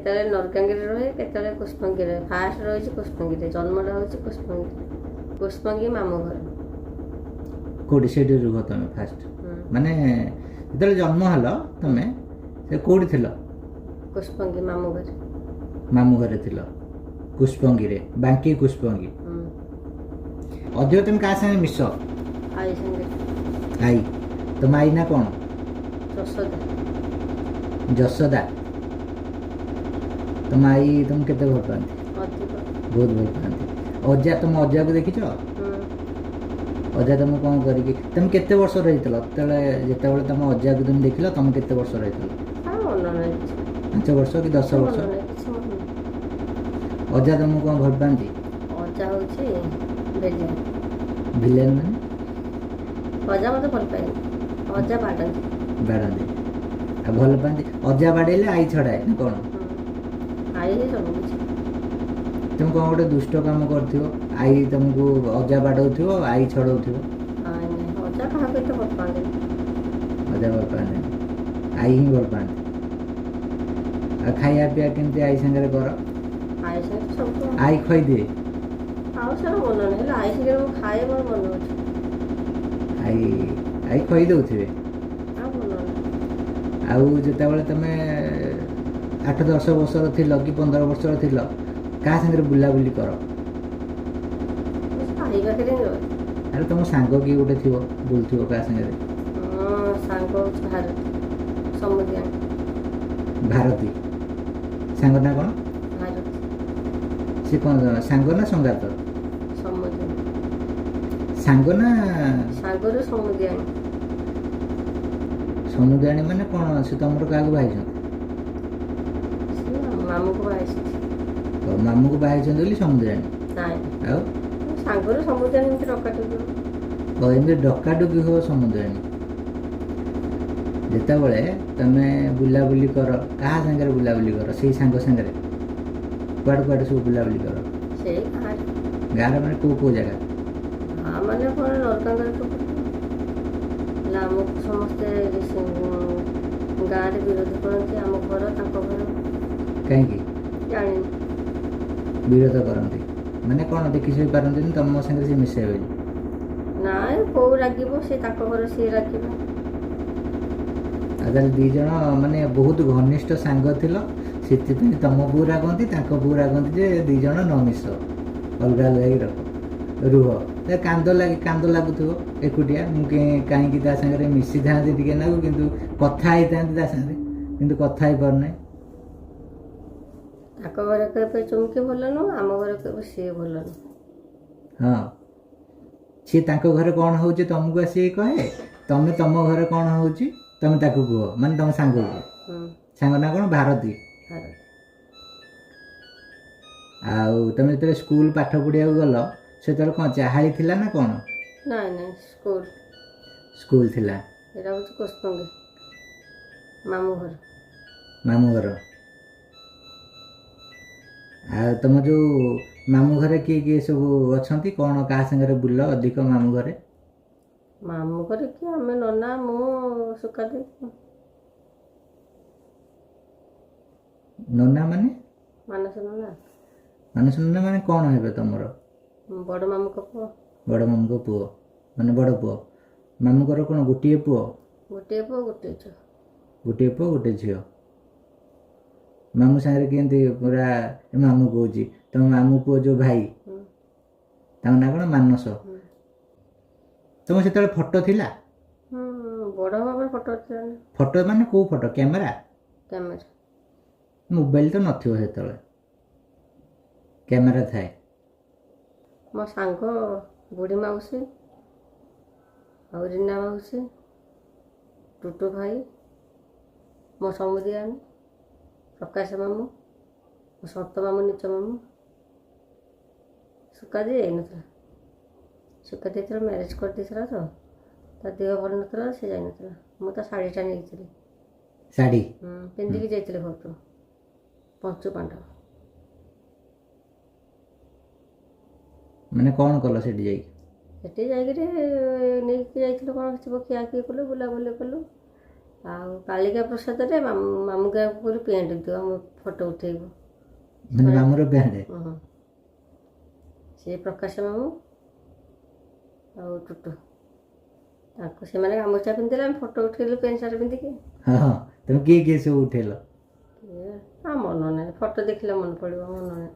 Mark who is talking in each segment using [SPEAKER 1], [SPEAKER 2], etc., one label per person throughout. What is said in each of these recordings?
[SPEAKER 1] କେତେବେଳେ ନରକାଙ୍ଗିରେ ରହେ, କେତେବେଳେ କୁଷ୍ପଙ୍ଗି ରହେ। ଫାଷ୍ଟ ରହିଛି କୁଷ୍ପଙ୍ଗିରେ, ଜନ୍ମଟା ହେଉଛି କୁଷ୍ପଙ୍ଗି। କୁଷ୍ପଙ୍ଗି ମାମୁଁ ଘର।
[SPEAKER 2] କୋଉଠି ସେଇଠି ରୁହ ତମେ ଫାଷ୍ଟ? ମାନେ ଯେତେବେଳେ ଜନ୍ମ ହେଲ ତମେ ସେ କୋଉଠି ଥିଲ?
[SPEAKER 1] କୁଷ୍ପଙ୍ଗି ମାମୁଁ ଘରେ।
[SPEAKER 2] ମାମୁଁ ଘରେ ଥିଲ କୁଷ୍ପଙ୍ଗିରେ, ବାଙ୍କି କୁଷ୍ପଙ୍ଗି। ଅଧିକ ତମେ କାହା ସାଙ୍ଗେ ମିଶ?
[SPEAKER 1] ଆଈ ସାଙ୍ଗରେ।
[SPEAKER 2] ଆଈ? ତମ ଆଈ ନା କ'ଣ?
[SPEAKER 1] ଯଶୋଦା।
[SPEAKER 2] ଯଶୋଦା। ତମ ଆଈ ତମକୁ କେତେ ଭଲ ପାଆନ୍ତି?
[SPEAKER 1] ଅଧିକ।
[SPEAKER 2] ବହୁତ ଭଲ ପାଆନ୍ତି। ଅଜା, ତମ ଅଜାକୁ ଦେଖିଛ? ଅଜା ତମକୁ କ'ଣ କରିକି, ତମେ କେତେ ବର୍ଷର ହେଇଥିଲ ଯେତେବେଳେ ତମ ଅଜାକୁ ତମେ ଦେଖିଲ? ତମେ କେତେ ବର୍ଷର ହେଇଥିଲ? 5 ବର୍ଷ କି 10 ବର୍ଷ? ଅଜା ତମକୁ କ'ଣ ଭଲ ପାଆନ୍ତି?
[SPEAKER 1] ଅଜା ହେଉଛି ଭିଲିଆନ।
[SPEAKER 2] ଭିଲିଆନ ମାନେ?
[SPEAKER 1] ଅଜା ମୋତେ ଭଲ ପାଏନି, ଅଜା ବାଡ଼ାନ୍ତି।
[SPEAKER 2] ବାଡ଼ାନ୍ତି? ଆଉ ଭଲ ପାଆନ୍ତି? ଅଜା ବାଡ଼େଇଲେ ଆଈ ଛଡ଼ାଏ ନା କ'ଣ?
[SPEAKER 1] ଆଈ ହିଁ ସବୁ କିଛି।
[SPEAKER 2] ତମେ କ'ଣ ଗୋଟେ ଦୁଷ୍ଟ କାମ କରିଥିବ, ଆଈ ତମକୁ, ଅଜା ବାଡ଼ଉଥିବ, ଆଈ ଛଡ଼ଉଥିବ?
[SPEAKER 1] ଅଜା କାହାକୁ ଏତେ ଭଲ ପାଆନ୍ତିନି।
[SPEAKER 2] ଅଜା ଭଲ ପାଆନ୍ତିନି, ଆଈ ହିଁ ଭଲ ପାଆନ୍ତି। ଆଉ ଖାଇବା ପିଇବା କେମିତି ଆଈ ସାଙ୍ଗରେ କର?
[SPEAKER 1] ଆଈ ସାଙ୍ଗରେ ସବୁ।
[SPEAKER 2] ଆଈ ଖୋଇଦିଏ?
[SPEAKER 1] ଆଉ ସେଟା ମନେ ନାହିଁ, ହେଲେ ଆଈ ସାଙ୍ଗରେ ମୁଁ ଖାଏ, ମୋର ମନେ ଅଛି।
[SPEAKER 2] ଆଈ ଖୋଇ ଦେଉଥିବେ?
[SPEAKER 1] ଆଉ ମନେ ନାହିଁ।
[SPEAKER 2] ଆଉ ଯେତେବେଳେ ତମେ 8-10 ବର୍ଷର ଥିଲ କି 15 ବର୍ଷର ଥିଲ, କାହା ସାଙ୍ଗରେ ବୁଲାବୁଲି କର?
[SPEAKER 1] ଆଈ ପାଖରେ ହିଁ ରହେ।
[SPEAKER 2] ଆରେ ତମ ସାଙ୍ଗ କିଏ ଗୋଟେ ଥିବ, ବୁଲୁଥିବ କାହା ସାଙ୍ଗରେ?
[SPEAKER 1] ସାଙ୍ଗ ହେଉଛି ଭାରତୀ ସମୁଦିଆଣୀ।
[SPEAKER 2] ଭାରତୀ? ସାଙ୍ଗ ନା କ'ଣ?
[SPEAKER 1] ଭାରତୀ।
[SPEAKER 2] ସେ କ'ଣ ସାଙ୍ଗ ନା ସଙ୍ଗାତ?
[SPEAKER 1] ସମୁଦିଆଣୀ।
[SPEAKER 2] ସାଙ୍ଗ ନା?
[SPEAKER 1] ସାଙ୍ଗରୁ ସମୁଦିଆଣୀ।
[SPEAKER 2] ସମୁଦିଆଣୀ ମାନେ କ'ଣ? ସେ ତମର କାହାକୁ ବାହାହେଇଛନ୍ତି?
[SPEAKER 1] ମାମୁଁକୁ ବାହା ହେଇଛନ୍ତି।
[SPEAKER 2] ମାମୁଁକୁ ବାହା ହେଇଛନ୍ତି ବୋଲି ସମୁଦିଆଣୀ?
[SPEAKER 1] ନାଇଁ।
[SPEAKER 2] ଆଉ
[SPEAKER 1] ସାଙ୍ଗରୁ ସମୁଦିଆଣୀ ଏମିତି ଡକାଡକି।
[SPEAKER 2] ଏମିତି ଡକାଡକି ହୁଅ ସମୁଦିଆଣୀ? ଯେତେବେଳେ ତମେ ବୁଲାବୁଲି କର, କାହା ସାଙ୍ଗରେ ବୁଲାବୁଲି କର? ସେଇ ସାଙ୍ଗ ସାଙ୍ଗରେ? କୁଆଡ଼େ କୁଆଡ଼େ ସବୁ ବୁଲାବୁଲି କର?
[SPEAKER 1] ସେଇ ଗାଁରେ।
[SPEAKER 2] ଗାଁରେ ମାନେ କୋଉ ଜାଗା?
[SPEAKER 1] ମାନେ କ'ଣ ନରକାଙ୍ଗରେ ତ ହେଲେ ଆମକୁ ସମସ୍ତେ ଗାଁରେ ବିରୋଧ କରନ୍ତି, ଆମ ଘର ତାଙ୍କ ଘର।
[SPEAKER 2] କାହିଁକି
[SPEAKER 1] ଜାଣିନି।
[SPEAKER 2] ବିରୋଧ କରନ୍ତି ମାନେ କ'ଣ? ଦେଖି ଶୋଇ ପାରନ୍ତିନି ତମ ସାଙ୍ଗରେ ସେ ମିଶେଇବେନି?
[SPEAKER 1] ନାଇଁ, କୋଉ ରାଗିବ, ସେ ତାଙ୍କ ଘର ସିଏ ରାଗିବ।
[SPEAKER 2] ଆଉ ତାହେଲେ 2 ଜଣ ମାନେ ବହୁତ ଘନିଷ୍ଠ ସାଙ୍ଗ ଥିଲ, ସେଥିପାଇଁ ତମ ବୋଉ ରାଗନ୍ତି, ତାଙ୍କ ବୋଉ ରାଗନ୍ତି ଯେ 2 ଜଣ ନ ମିଶ, ଅଲଗା ଅଲଗା ହେଇକି ରୁହ। କାନ୍ଦ ଲାଗୁଥିବ ଏକୁଟିଆ, ମୁଁ କାହିଁକି ତା ସାଙ୍ଗରେ ମିଶିଥାନ୍ତି ଟିକେ ନାକୁ, କିନ୍ତୁ କଥା ହେଇଥାନ୍ତି ତା ସାଙ୍ଗରେ, କିନ୍ତୁ କଥା ହେଇପାରୁନାହିଁ।
[SPEAKER 1] ତାଙ୍କ ଘରେ କେବେ ଚୁମକି ଭଲ ନୁହଁ, ଆମ ଘରେ କେବେ ସିଏ ଭଲ ନୁହଁ।
[SPEAKER 2] ହଁ, ସିଏ ତାଙ୍କ ଘରେ କ'ଣ ହେଉଛି ତମକୁ ଆସିକି କହେ, ତମେ ତମ ଘରେ କ'ଣ ହେଉଛି ତମେ ତାକୁ କୁହ, ମାନେ ତମ ସାଙ୍ଗକୁ। ସାଙ୍ଗ ନା କ'ଣ? ଭାରତୀ। ଆଉ ତମେ ଯେତେବେଳେ ସ୍କୁଲ ପାଠ ପଢ଼ିବାକୁ ଗଲ, ସେତେବେଳେ କ'ଣ ଚାହାଳି ଥିଲା ନା କ'ଣ?
[SPEAKER 1] ନାଇଁ,
[SPEAKER 2] ସ୍କୁଲ ଥିଲା।
[SPEAKER 1] ଏଇଟା ହେଉଛି କୁଷ୍ପଙ୍ଗି ମାମୁଁ ଘର।
[SPEAKER 2] ମାମୁଁ ଘର। ଆଉ ତମ ଯୋଉ ମାମୁଁ ଘରେ କିଏ କିଏ ସବୁ ଅଛନ୍ତି? କ'ଣ କାହା ସାଙ୍ଗରେ ବୁଲ ଅଧିକ ମାମୁଁ ଘରେ?
[SPEAKER 1] ମାମୁଁ ଘରେ କିଏ? ଆମେ, ନନା, ମୁଁ, ସୁକାଦି।
[SPEAKER 2] ନନା ମାନେ?
[SPEAKER 1] ମାନସ ନନା।
[SPEAKER 2] ମାନସ ନନା ମାନେ କ'ଣ ହେବେ ତମର?
[SPEAKER 1] ବଡ଼ ମାମୁଁଙ୍କ ପୁଅ।
[SPEAKER 2] ବଡ଼ ମାମୁଁଙ୍କ ପୁଅ, ମାନେ ବଡ଼ ପୁଅ। ମାମୁଁଙ୍କର କ'ଣ ଗୋଟିଏ ପୁଅ?
[SPEAKER 1] ଗୋଟିଏ ପୁଅ, ଗୋଟିଏ ଝିଅ।
[SPEAKER 2] ଗୋଟିଏ ପୁଅ, ଗୋଟେ ଝିଅ। ମାମୁଁ ସାଙ୍ଗରେ କେମିତି ପୁରା? ମାମୁଁ କହୁଛି, ତମ ମାମୁଁ ପୁଅ ଯୋଉ ଭାଇ, ତାଙ୍କ ନାଁ କ'ଣ? ମାନସ। ତମ ସେତେବେଳେ ଫଟୋ ଥିଲା?
[SPEAKER 1] ବଡ଼ ଭାବରେ ଫଟୋ ଥିଲା।
[SPEAKER 2] ଫଟୋ ମାନେ କୋଉ ଫଟୋ? କ୍ୟାମେରା? ମୋବାଇଲ ତ ନଥିବ ସେତେବେଳେ, କ୍ୟାମେରା ଥାଏ।
[SPEAKER 1] ମୋ ସାଙ୍ଗ ବୁଢ଼ୀ ମାଉସୀ, ଆଉ ରୀନା ମାଉସୀ, ଟୁଟୁ ଭାଇ, ମୋ ସମୁଦିଆଣୀ, ପ୍ରକାଶ ମାମୁଁ, ମୋ ସନ୍ତ ମାମୁଁ, ନିଚ ମାମୁଁ। ସୁକାଦି ଯାଇନଥିଲା। ସୁକାଦି ଏଥର ମ୍ୟାରେଜ୍ କରିଦେଇଥିଲା ତ, ତା ଦେହ ଭଲ ନଥିଲା, ସେ ଯାଇନଥିଲା। ମୁଁ ତା ଶାଢ଼ୀଟା ନେଇଥିଲି।
[SPEAKER 2] ଶାଢ଼ୀ?
[SPEAKER 1] ପିନ୍ଧିକି ଯାଇଥିଲି ଫଟୋ। ପଞ୍ଚୁ ପାଣ୍ଡବ।
[SPEAKER 2] ମାନେ କ'ଣ କଲ ସେଠି ଯାଇକି?
[SPEAKER 1] ସେଠି ଯାଇକିରି ନେଇକି ଯାଇଥିଲୁ, କ'ଣ ଥିବ ଖିଆଖିଇ କଲୁ, ବୁଲାବୁଲି କଲୁ, ଆଉ କାଳିକା ପ୍ରସାଦରେ ମାମୁଁ ଗାଁକୁ କରି ପ୍ୟାଣ୍ଟ ଦିଅ ଆମ ଫଟୋ ଉଠେଇବୁ।
[SPEAKER 2] ମାନେ ମାମୁଁର ପ୍ୟାଣ୍ଟ।
[SPEAKER 1] ହଁ ସେ ପ୍ରକାଶ ମାମୁଁ ଆଉ ଟୁଟୁ ତାଙ୍କୁ ସେମାନେ ଗାମୁଛା ପିନ୍ଧିଲେ ଆମେ ଫଟୋ ଉଠେଇଲୁ ପ୍ୟାଣ୍ଟ ସାର୍ଟ ପିନ୍ଧିକି।
[SPEAKER 2] ହଁ ହଁ ତମେ କିଏ କିଏ ସବୁ ଉଠେଇଲ?
[SPEAKER 1] ମନ ନାହିଁ, ଫଟୋ ଦେଖିଲେ ମନେ ପଡ଼ିବ, ମନ ନାହିଁ।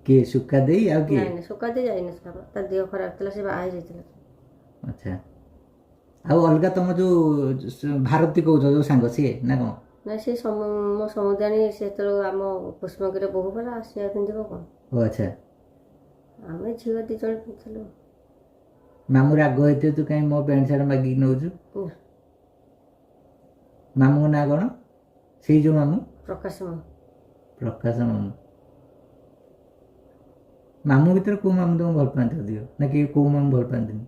[SPEAKER 2] କିଏ ସୁକା ଦେଇ ଆଉ କିଏ?
[SPEAKER 1] ନାଇଁ ନାଇଁ ସୁକାନ୍ତି ଯାଇନଥିଲା, ତା ଦେହ ଖରାପ ଥିଲା, ସେ ବାହା ହେଇଯାଇଥିଲା।
[SPEAKER 2] ଆଚ୍ଛା ଆଉ ଅଲଗା ତମ ଯୋଉ ଭାରତୀ କହୁଛ ଯୋଉ ସାଙ୍ଗ ସିଏ ନା କ'ଣ?
[SPEAKER 1] ନାଇଁ ସେ ମୋ ସମୁଦାଣୀ ସେ ଯେତେବେଳେ ଆମ ପୁଷ୍ପଗିରିରେ ବୋହୁ ପରା ଆସିବା ପିନ୍ଧିବ କ'ଣ?
[SPEAKER 2] ଓ ଆଚ୍ଛା
[SPEAKER 1] ଆମେ ଝିଅ 2 ଜଣ ପିନ୍ଧିଥିଲୁ।
[SPEAKER 2] ମାମୁଁ ରାଗ ହେଇଥିବ ତୁ କାହିଁ ମୋ ପ୍ୟାଣ୍ଟ ସାର୍ଟ ମାଗିକି ନେଉଛୁ? ମାମୁଙ୍କ ନାଁ କ'ଣ? ସେଇ ଯୋଉ ମାମୁଁ
[SPEAKER 1] ପ୍ରକାଶ ମାମୁଁ।
[SPEAKER 2] ପ୍ରକାଶ ମାମୁଁ। ମାମୁଁ ଭିତରେ କୋଉ ମାମୁଁ ତମକୁ ଭଲ ପାଆନ୍ତି ଅଧିକ ନା କି କୋଉ ମାମୁଁ ଭଲ ପାଆନ୍ତିନି?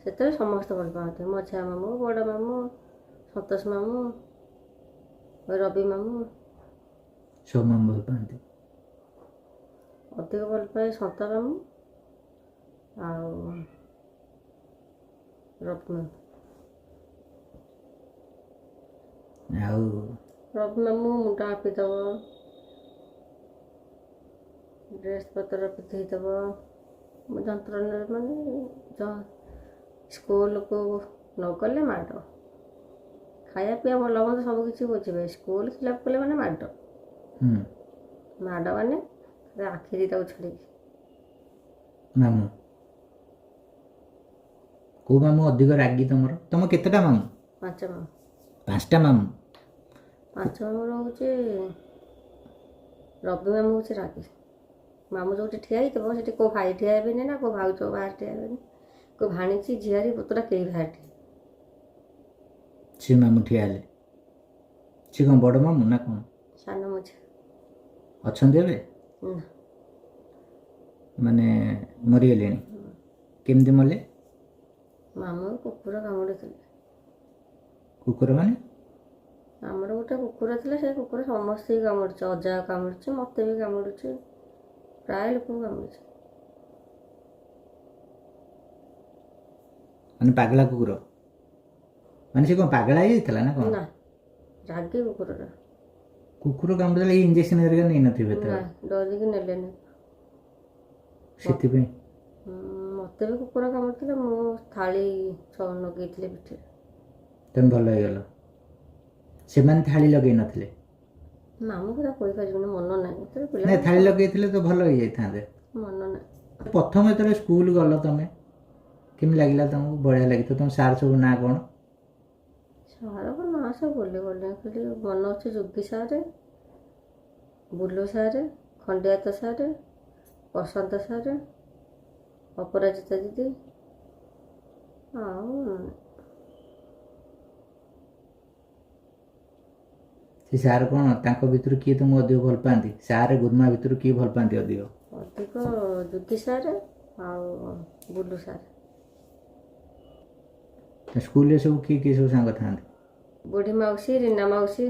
[SPEAKER 1] ସେତେବେଳେ ସମସ୍ତେ ଭଲ ପାଆନ୍ତି, ମଝିଆ ମାମୁଁ, ବଡ଼ ମାମୁଁ, ସନ୍ତୋଷ ମାମୁଁ, ରବି ମାମୁଁ,
[SPEAKER 2] ସବୁ ମାମୁଁ ଭଲ ପାଆନ୍ତି।
[SPEAKER 1] ଅଧିକ ଭଲ ପାଏ ସନ୍ତ ମାମୁଁ ଆଉ ରବି ମାମୁଁ।
[SPEAKER 2] ଆଉ
[SPEAKER 1] ରବି ମାମୁଁ ମୁଣ୍ଡ ଆପିଦେବ, ଡ୍ରେସ୍ ପତ୍ର ପିନ୍ଧେଇଦେବ, ଯନ୍ତ୍ରଣାରେ ମାନେ ସ୍କୁଲକୁ ନ ଗଲେ ମାଡ଼, ଖାଇବା ପିଇବା ଭଲ ମନ୍ଦ ସବୁ କିଛି ବୁଝିବେ, ସ୍କୁଲ ଖିଲାପ କଲେ ମାନେ ମାଡ଼। ମାଡ଼ ମାନେ ଆଖି ଦିଟାକୁ ଛାଡ଼ିକି।
[SPEAKER 2] ମାମୁଁ କୋଉ ମାମୁଁ ଅଧିକ ରାଗି ତମର? ତମ କେତେଟା ମାମୁଁ?
[SPEAKER 1] 5 ମାମୁଁ।
[SPEAKER 2] 5ଟା ମାମୁଁ।
[SPEAKER 1] 5 ମାମୁଁ ହେଉଛି ରବି ମାମୁଁ ହେଉଛି ରାଗି। ମାମୁଁ ଯୋଉଠି ଠିଆ ହେଇଥିବ ସେଠି କେଉଁ ଭାଇ ଠିଆ ହେବେନି ନା କେଉଁ ଭାଉଜ ବାହାର ଠିଆ ହେବେନି, କେଉଁ ଭାଣିଜୀ ଝିଆରୀ ପୁତୁରା କେହି ବାହାର ଠିଆ।
[SPEAKER 2] ସେ ମାମୁଁ ଠିଆ ହେଲେ ସେ କ'ଣ ବଡ଼ ମାମୁଁ ନା କ'ଣ?
[SPEAKER 1] ସାନ ମଝିଆ
[SPEAKER 2] ଅଛନ୍ତି ଏବେ? ମାନେ ମରିଗଲେଣି? କେମିତି ମଲେ?
[SPEAKER 1] ମାମୁଁ କୁକୁର କାମୁଡ଼ିଥିଲେ।
[SPEAKER 2] କୁକୁର ମାନେ?
[SPEAKER 1] ଆମର ଗୋଟେ କୁକୁର ଥିଲା, ସେ କୁକୁର ସମସ୍ତଙ୍କୁ କାମୁଡ଼ିଛି, ଅଜା କାମୁଡ଼ିଛି, ମୋତେ ବି କାମୁଡ଼ିଛି, ପ୍ରାୟ ଲୋକଙ୍କୁ କାମୁଡ଼ିଛି।
[SPEAKER 2] ମାନେ ପାଗଳା କୁକୁର? ମାନେ ସେ କ'ଣ ପାଗଳା ହେଇଯାଇଥିଲା ନା କ'ଣ?
[SPEAKER 1] ନା, ରାଗି କୁକୁରଟା।
[SPEAKER 2] କୁକୁର କାମୁଡ଼ିଦେଲେ ଏଇ ଇଞ୍ଜେକ୍ସନ ହେରିକା ନେଇନଥିବେ ତ?
[SPEAKER 1] ନା, ଡରିକି ନେଲେନି
[SPEAKER 2] ସେଥିପାଇଁ।
[SPEAKER 1] ମୋତେ ବି କୁକୁର କାମୁଡ଼ିଥିଲେ, ମୁଁ ଥାଳି ଲଗେଇଥିଲି ପିଠିରେ।
[SPEAKER 2] ତମେ ଭଲ ହେଇଗଲ? ସେମାନେ ଥାଳି ଲଗେଇ ନଥିଲେ?
[SPEAKER 1] ମାମୁଁ କଥା କହିପାରିବିନି, ମନ ନାହିଁ।
[SPEAKER 2] ନାଇଁ ଥାଳି ଲଗେଇଥିଲେ ତ ଭଲ ହେଇଯାଇଥାନ୍ତେ।
[SPEAKER 1] ମନ ନାହିଁ।
[SPEAKER 2] ପ୍ରଥମେ ଯେତେବେଳେ ସ୍କୁଲ ଗଲ ତମେ କେମିତି ଲାଗିଲା ତମକୁ? ବଢ଼ିଆ ଲାଗିଥିବ। ତମ ସାର୍ ସବୁ ନାଁ କ'ଣ?
[SPEAKER 1] ସାର୍ଙ୍କ ନାଁ ସବୁ ଭୁଲି ଗଲି, ଖାଲି ମନେ ଅଛି ଯୋଗୀ ସାର୍, ବୁଲୁ ସାର୍, ଖଣ୍ଡିଆତ ସାର୍, ବସନ୍ତ ସାର୍, ଅପରାଜିତା ଦିଦି, ଆଉ
[SPEAKER 2] ସେ ସାର୍ କ'ଣ ତାଙ୍କ ଭିତରୁ କିଏ ତମକୁ ଅଧିକ ଭଲ ପାଆନ୍ତି? ସାର୍ ଗୁରୁମା ଭିତରୁ କିଏ ଭଲ ପାଆନ୍ତି ଅଧିକ?
[SPEAKER 1] ଅଧିକ ଯୋଗୀ ସାର୍ ଆଉ ବୁଲୁ ସାର୍।
[SPEAKER 2] ସ୍କୁଲରେ ସବୁ କିଏ କିଏ ସବୁ ସାଙ୍ଗ ଥାଆନ୍ତି?
[SPEAKER 1] ବୁଢ଼ୀ ମାଉସୀ, ରୀନା ମାଉସୀ,